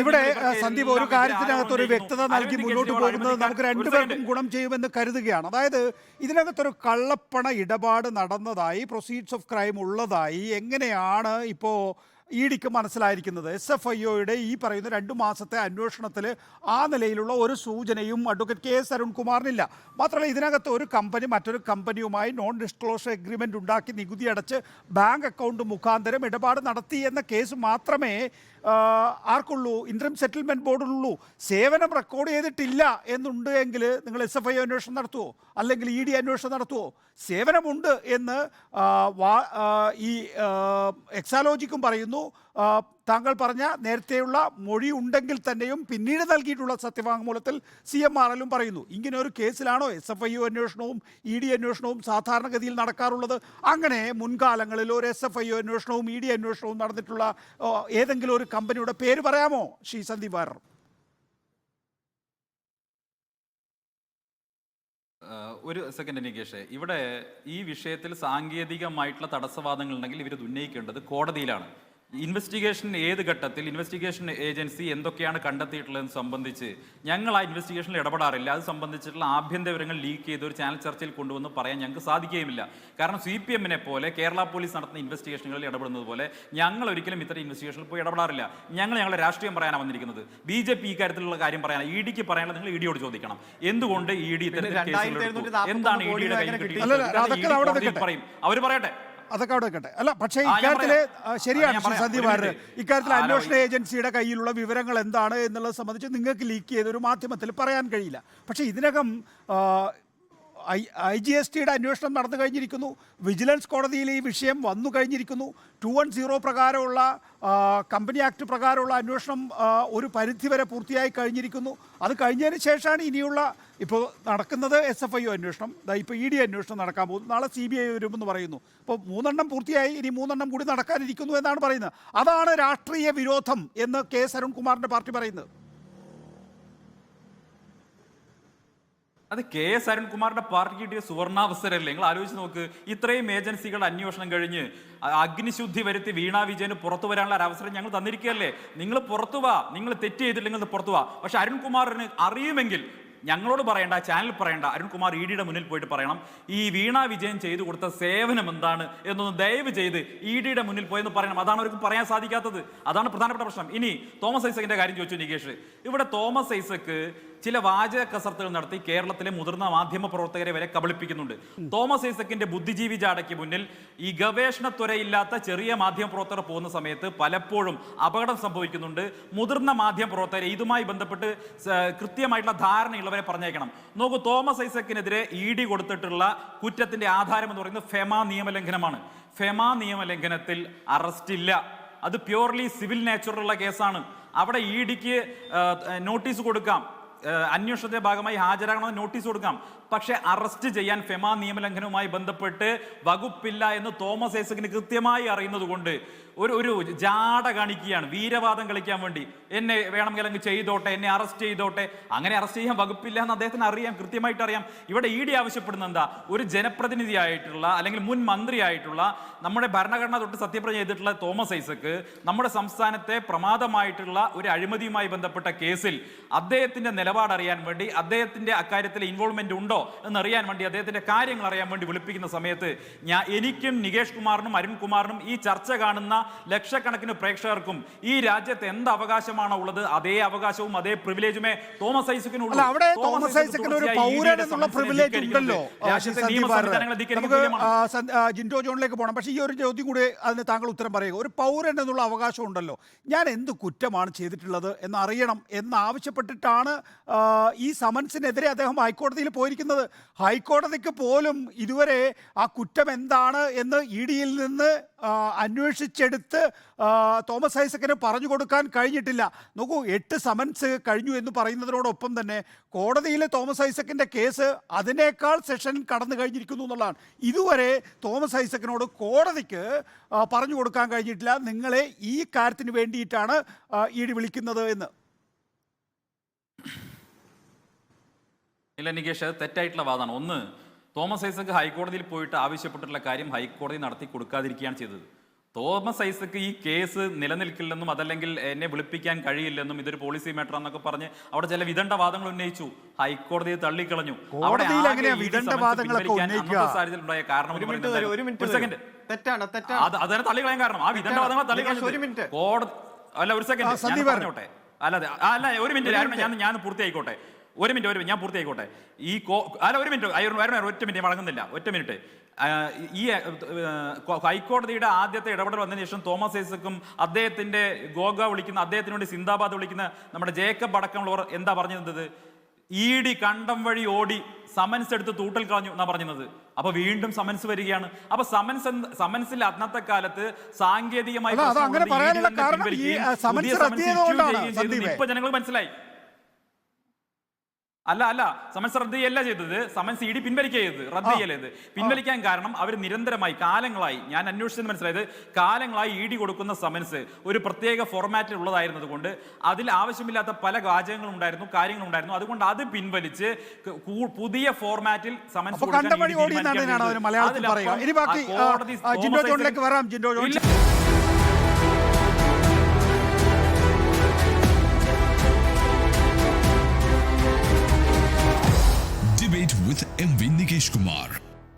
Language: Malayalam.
ഇവിടെ സന്ദീപ് ഒരു കാര്യത്തിനകത്ത് ഒരു വ്യക്തത നൽകി മുന്നോട്ട് പോകുന്നത് നമുക്ക് രണ്ടുപേർക്കും ഗുണം ചെയ്യുമെന്ന് കരുതുകയാണ്. അതായത് ഇതിനകത്തൊരു കള്ളപ്പണ ഇടപാട് നടന്നതായി, പ്രൊസീഡ്സ് ഓഫ് ക്രൈം ഉള്ളതായി എങ്ങനെയാണ് ഇപ്പോൾ ഇഡിക്ക് മനസ്സിലായിരിക്കുന്നത്? SFIOയുടെ ഈ പറയുന്ന 2 മാസത്തെ അന്വേഷണത്തിൽ ആ നിലയിലുള്ള ഒരു സൂചനയും അഡ്വക്കേറ്റ് KS അരുൺകുമാറിനില്ല. മാത്രമല്ല, ഇതിനകത്ത് ഒരു കമ്പനി മറ്റൊരു കമ്പനിയുമായി നോൺ ഡിസ്ക്ലോഷർ എഗ്രിമെൻ്റ് ഉണ്ടാക്കി നികുതി അടച്ച് ബാങ്ക് അക്കൗണ്ട് മുഖാന്തരം ഇടപാട് നടത്തി എന്ന കേസ് മാത്രമേ ആർക്കുള്ളൂ? Interim settlement ബോർഡിനുള്ളൂ. സേവനം റെക്കോർഡ് ചെയ്തിട്ടില്ല എന്നുണ്ട് എങ്കിൽ നിങ്ങൾ SFIO അന്വേഷണം നടത്തുമോ? അല്ലെങ്കിൽ ED അന്വേഷണം നടത്തുമോ? സേവനമുണ്ട് എന്ന് ഈ എക്സാലോജിക്കും പറയുന്നു. താങ്കൾ പറഞ്ഞ നേരത്തെയുള്ള മൊഴി ഉണ്ടെങ്കിൽ തന്നെയും പിന്നീട് നൽകിയിട്ടുള്ള സത്യവാങ്മൂലത്തിൽ CMRലും പറയുന്നു. ഇങ്ങനെ ഒരു കേസിലാണോ SFIO അന്വേഷണവും ED അന്വേഷണവും സാധാരണഗതിയിൽ നടക്കാറുള്ളത്? അങ്ങനെ മുൻകാലങ്ങളിൽ ഒരു SFIO അന്വേഷണവും ED അന്വേഷണവും നടന്നിട്ടുള്ള ഏതെങ്കിലും ഒരു കമ്പനിയുടെ പേര് പറയാമോ ശ്രീ സന്ദീപ് വാര്യർ? ഒരു സെക്കൻഡ് നികേഷ്, ഇവിടെ ഈ വിഷയത്തിൽ സാങ്കേതികമായിട്ടുള്ള തടസ്സവാദങ്ങൾ ഉണ്ടെങ്കിൽ ഇവർ ഉന്നയിക്കേണ്ടത് കോടതിയിലാണ്. ഇൻവെസ്റ്റിഗേഷൻ ഏത് ഘട്ടത്തിൽ ഇൻവെസ്റ്റിഗേഷൻ ഏജൻസി എന്തൊക്കെയാണ് കണ്ടെത്തിയിട്ടുള്ളതെന്ന് സംബന്ധിച്ച് ഞങ്ങൾ ആ ഇൻവെസ്റ്റിഗേഷനിൽ ഇടപെടാറില്ല. അത് സംബന്ധിച്ചിട്ടുള്ള ആഭ്യന്തര വിവരങ്ങൾ ലീക്ക് ചെയ്ത് ഒരു ചാനൽ ചർച്ചയിൽ കൊണ്ടുവന്ന് പറയാൻ ഞങ്ങൾക്ക് സാധിക്കുകയുമില്ല. കാരണം CPMനെ പോലെ കേരള പോലീസ് നടത്തുന്ന ഇൻവെസ്റ്റിഗേഷനുകളിൽ ഇടപെടുന്നത് പോലെ ഞങ്ങൾ ഒരിക്കലും ഇത്തരം ഇൻവെസ്റ്റിഗേഷനിൽ പോയി ഇടപെടാറില്ല. ഞങ്ങളുടെ രാഷ്ട്രീയം പറയാനാണ് വന്നിരിക്കുന്നത്. BJP ഈ കാര്യത്തിലുള്ള കാര്യം പറയാനാണ്. EDക്ക് പറയാനുള്ള നിങ്ങൾ EDയോട് ചോദിക്കണം. എന്തുകൊണ്ട് ED എന്താണ് EDയുടെ കയ്യിൽ പറയും, അവർ പറയട്ടെ. അതൊക്കെ അവിടെ വെക്കട്ടെ. അല്ല, പക്ഷേ ഇക്കാര്യത്തിൽ ശരിയാണ് സന്ദീപ് വാര്യർ, ഇക്കാര്യത്തിൽ അന്വേഷണ ഏജൻസിയുടെ കയ്യിലുള്ള വിവരങ്ങൾ എന്താണ് എന്നുള്ളത് സംബന്ധിച്ച് നിങ്ങൾക്ക് ലീക്ക് ചെയ്ത ഒരു മാധ്യമത്തിൽ പറയാൻ കഴിയില്ല. പക്ഷേ ഇതിനകം IGSTയുടെ അന്വേഷണം നടന്നു കഴിഞ്ഞിരിക്കുന്നു. വിജിലൻസ് കോടതിയിൽ ഈ വിഷയം വന്നു കഴിഞ്ഞിരിക്കുന്നു. 210 പ്രകാരമുള്ള കമ്പനി ആക്ട് പ്രകാരമുള്ള അന്വേഷണം ഒരു പരിധിവരെ പൂർത്തിയായി കഴിഞ്ഞിരിക്കുന്നു. അത് കഴിഞ്ഞതിന് ശേഷമാണ് ഇനിയുള്ള ഇപ്പോൾ നടക്കുന്നത് SFIO അന്വേഷണം. ഇപ്പോൾ ED അന്വേഷണം നടക്കാൻ പോകുന്നു. നാളെ CBI വരുമെന്ന് പറയുന്നു. അപ്പോൾ 3 പൂർത്തിയായി, ഇനി 3 കൂടി നടക്കാനിരിക്കുന്നു എന്നാണ് പറയുന്നത്. അതാണ് രാഷ്ട്രീയ വിരോധം എന്ന് KS അരുൺകുമാറിൻ്റെ പാർട്ടി പറയുന്നത്. അത് KS അരുൺകുമാറിന്റെ പാർട്ടിക്ക് കിട്ടിയ സുവർണാവസരമല്ലേ? നിങ്ങൾ ആലോചിച്ച് നോക്ക്. ഇത്രയും ഏജൻസികളുടെ അന്വേഷണം കഴിഞ്ഞ് അഗ്നിശുദ്ധി വരുത്തി വീണ വിജയന് പുറത്തു വരാനുള്ള ഒരു അവസരം ഞങ്ങൾ തന്നിരിക്കുകയല്ലേ? നിങ്ങൾ പുറത്തു വാ, നിങ്ങൾ തെറ്റ് ചെയ്തില്ലെങ്കിൽ പുറത്തു വാ. പക്ഷെ അരുൺകുമാറിന് അറിയുമെങ്കിൽ ഞങ്ങളോട് പറയണ്ട, ചാനൽ പറയണ്ട, അരുൺകുമാർ EDയുടെ മുന്നിൽ പോയിട്ട് പറയണം ഈ വീണ വിജയൻ ചെയ്തു കൊടുത്ത സേവനം എന്താണ് എന്നൊന്ന് ദയവ് ചെയ്ത് EDയുടെ മുന്നിൽ പോയെന്ന് പറയണം. അതാണ് അവർക്ക് പറയാൻ സാധിക്കാത്തത്. അതാണ് പ്രധാനപ്പെട്ട പ്രശ്നം. ഇനി തോമസ് ഐസക്കിന്റെ കാര്യം ചോദിച്ചു നികേഷ്. ഇവിടെ തോമസ് ഐസക്ക് ചില വാചക കസർത്തുകൾ നടത്തി കേരളത്തിലെ മുതിർന്ന മാധ്യമ പ്രവർത്തകരെ വരെ കബളിപ്പിക്കുന്നുണ്ട്. തോമസ് ഐസക്കിന്റെ ബുദ്ധിജീവി ജാടയ്ക്ക് മുന്നിൽ ഈ ഗവേഷണത്വരയില്ലാത്ത ചെറിയ മാധ്യമ പ്രവർത്തകർ പോകുന്ന സമയത്ത് പലപ്പോഴും അപകടം സംഭവിക്കുന്നുണ്ട്. മുതിർന്ന മാധ്യമ പ്രവർത്തകരെ ഇതുമായി ബന്ധപ്പെട്ട് കൃത്യമായിട്ടുള്ള ധാരണയുള്ളവരെ പറഞ്ഞേക്കണം. നോക്കൂ, തോമസ് ഐസക്കിനെതിരെ ED കൊടുത്തിട്ടുള്ള കുറ്റത്തിന്റെ ആധാരം എന്ന് പറയുന്നത് ഫെമ നിയമലംഘനമാണ്. ഫെമ നിയമലംഘനത്തിൽ അറസ്റ്റ് ഇല്ല. അത് പ്യൂർലി സിവിൽ നേച്ചറുള്ള കേസാണ്. അവിടെ EDക്ക് നോട്ടീസ് കൊടുക്കാം, അന്വേഷണത്തിന്റെ ഭാഗമായി ഹാജരാകണമെന്ന് നോട്ടീസ് കൊടുക്കാം. പക്ഷെ അറസ്റ്റ് ചെയ്യാൻ ഫെമ നിയമലംഘനവുമായി ബന്ധപ്പെട്ട് വകുപ്പില്ല എന്ന് തോമസ് ഐസക്കിന് കൃത്യമായി അറിയുന്നത് കൊണ്ട് ഒരു ജാട കാണിക്കുകയാണ്, വീരവാദം കളിക്കാൻ വേണ്ടി. എന്നെ വേണമെങ്കിൽ അങ്ങ് ചെയ്തോട്ടെ, എന്നെ അറസ്റ്റ് ചെയ്തോട്ടെ. അങ്ങനെ അറസ്റ്റ് ചെയ്യാൻ വകുപ്പില്ല എന്ന് അദ്ദേഹത്തിന് അറിയാം, കൃത്യമായിട്ട് അറിയാം. ഇവിടെ ED ആവശ്യപ്പെടുന്ന എന്താ? ഒരു ജനപ്രതിനിധിയായിട്ടുള്ള അല്ലെങ്കിൽ മുൻ മന്ത്രിയായിട്ടുള്ള നമ്മുടെ ഭരണഘടന തൊട്ട് സത്യപ്രതിജ്ഞ ചെയ്തിട്ടുള്ള തോമസ് ഐസക്ക് നമ്മുടെ സംസ്ഥാനത്തെ പ്രമാദമായിട്ടുള്ള ഒരു അഴിമതിയുമായി ബന്ധപ്പെട്ട കേസിൽ അദ്ദേഹത്തിന്റെ നിലപാട് അറിയാൻ വേണ്ടി, അദ്ദേഹത്തിന്റെ അക്കാര്യത്തിൽ ഇൻവോൾവ്മെന്റ് ഉണ്ടോ എന്നറിയാൻ വേണ്ടി, അദ്ദേഹത്തിന്റെ കാര്യങ്ങൾ അറിയാൻ വേണ്ടി വിളിപ്പിക്കുന്ന സമയത്ത് എനിക്കും നികേഷ് കുമാറിനും അരുൺകുമാറിനും ഈ ചർച്ച കാണുന്ന ലക്ഷക്കണക്കിന് പ്രേക്ഷകർക്കും ഈ രാജ്യത്ത് എന്ത് അവകാശമാണോ ഉള്ളത് അതേ അവകാശവും അതേ പ്രിവിലേജുമേ തോമസ് ഐസക്കിനുള്ളൂ. ജിൻഡോ ജോണിലേക്ക് പോകണം. പക്ഷേ ഈ ഒരു ചോദ്യം കൂടി അതിന് താങ്കൾ ഉത്തരം പറയുക. ഒരു പൗരൻ എന്നുള്ള അവകാശം ഉണ്ടല്ലോ. ഞാൻ എന്ത് കുറ്റമാണ് ചെയ്തിട്ടുള്ളത് എന്നറിയണം എന്നാവശ്യപ്പെട്ടിട്ടാണ് ഈ സമൻസിനെതിരെ അദ്ദേഹം ഹൈക്കോടതിയിൽ പോയിരിക്കുന്നത്. ഹൈക്കോടതിക്ക് പോലും ഇതുവരെ ആ കുറ്റം എന്താണ് എന്ന് EDയിൽ നിന്ന് അന്വേഷിച്ചെടുത്ത് തോമസ് ഐസക്കിന് പറഞ്ഞു കൊടുക്കാൻ കഴിഞ്ഞിട്ടില്ല. നോക്കൂ, 8 സമൻസ് കഴിഞ്ഞു എന്ന് പറയുന്നതിനോടൊപ്പം തന്നെ കോടതിയിൽ തോമസ് ഐസക്കിൻ്റെ കേസ് അതിനേക്കാൾ സെഷൻ കടന്നു കഴിഞ്ഞിരിക്കുന്നു എന്നുള്ളതാണ്. ഇതുവരെ തോമസ് ഐസക്കിനോട് കോടതിക്ക് പറഞ്ഞു കൊടുക്കാൻ കഴിഞ്ഞിട്ടില്ല നിങ്ങളെ ഈ കാര്യത്തിന് വേണ്ടിയിട്ടാണ് ED വിളിക്കുന്നത് എന്ന്. ഇല്ല നികേഷ്, അത് തെറ്റായിട്ടുള്ള വാദമാണ്. ഒന്ന്, തോമസ് ഐസക്ക് ഹൈക്കോടതിയിൽ പോയിട്ട് ആവശ്യപ്പെട്ടിട്ടുള്ള കാര്യം ഹൈക്കോടതി നടത്തി കൊടുക്കാതിരിക്കുകയാണ് ചെയ്തത്. തോമസ് ഐസക്ക് ഈ കേസ് നിലനിൽക്കില്ലെന്നും അതല്ലെങ്കിൽ എന്നെ വിളിപ്പിക്കാൻ കഴിയില്ലെന്നും ഇതൊരു പോളിസി മാറ്റർ എന്നൊക്കെ പറഞ്ഞ് അവിടെ ചില വിദണ്ഡവാദങ്ങൾ ഉന്നയിച്ചു. ഹൈക്കോടതി തള്ളിക്കളഞ്ഞു. അവിടെ കോടതിയിൽ എങ്ങനെയാ വിദണ്ഡവാദങ്ങളൊക്കെ ഉന്നയിക്കുക? സാഹചര്യത്തിലുണ്ടായ കാരണം എന്ന് പറയുന്നത് ഒരു സെക്കൻഡ് തെറ്റാണ് അതിനെ തള്ളിക്കളയാൻ കാരണം ആ വിദണ്ഡവാദങ്ങൾ തള്ളിക്കളഞ്ഞു കോടതി. അല്ല ഒരു സെക്കൻഡ് ഞാൻ പറഞ്ഞോട്ടെ. അല്ല ഒരു മിനിറ്റ് ഞാൻ പൂർത്തിയായിക്കോട്ടെ. ഒരു മിനിറ്റ് ഞാൻ പൂർത്തിയായിക്കോട്ടെ. ഒരു മിനിറ്റ് ഒറ്റ മിനിറ്റ് മടങ്ങുന്നില്ല. ഒറ്റ മിനിറ്റ്. ഈ ഹൈക്കോടതിയുടെ ആദ്യത്തെ ഇടപെടൽ വന്നതിന് ശേഷം തോമസ് ഐസക്കും അദ്ദേഹത്തിന്റെ ഗോഗ വിളിക്കുന്ന അദ്ദേഹത്തിന് വേണ്ടി സിന്ദാബാദ് വിളിക്കുന്ന നമ്മുടെ ജേക്കബ് അടക്കമുള്ളവർ എന്താ പറഞ്ഞിരുന്നത്? ED കണ്ടം വഴി ഓടി സമൻസ് എടുത്ത് തൂട്ടൽ കളഞ്ഞു എന്നാ പറഞ്ഞത്. അപ്പൊ വീണ്ടും സമൻസ് വരികയാണ്. അപ്പൊ സമൻസിൽ അന്നത്തെ കാലത്ത് സാങ്കേതികമായി ഇപ്പൊ ജനങ്ങൾ മനസ്സിലായി. അല്ല സമൻസ് റദ്ദ് ചെയ്യല്ല ചെയ്തത്. സമൻസ് ED പിൻവലിക്കുക ചെയ്തത്, റദ്ദ് ചെയ്യలేదు. പിൻവലിക്കാൻ കാരണം അവർ നിരന്തരമായി കാലങ്ങളായി, ഞാൻ അന്വേഷിച്ചത് മനസ്സിലായത്, കാലങ്ങളായി ED കൊടുക്കുന്ന സമൻസ് ഒരു പ്രത്യേക ഫോർമാറ്റിൽ ഉള്ളതായിരുന്നത് കൊണ്ട് അതിൽ ആവശ്യമില്ലാത്ത പല വാചകങ്ങളും ഉണ്ടായിരുന്നു, കാര്യങ്ങളും ഉണ്ടായിരുന്നു. അതുകൊണ്ട് അത് പിൻവലിച്ച് പുതിയ ഫോർമാറ്റിൽ സമൻസ് കൊടുക്കാൻ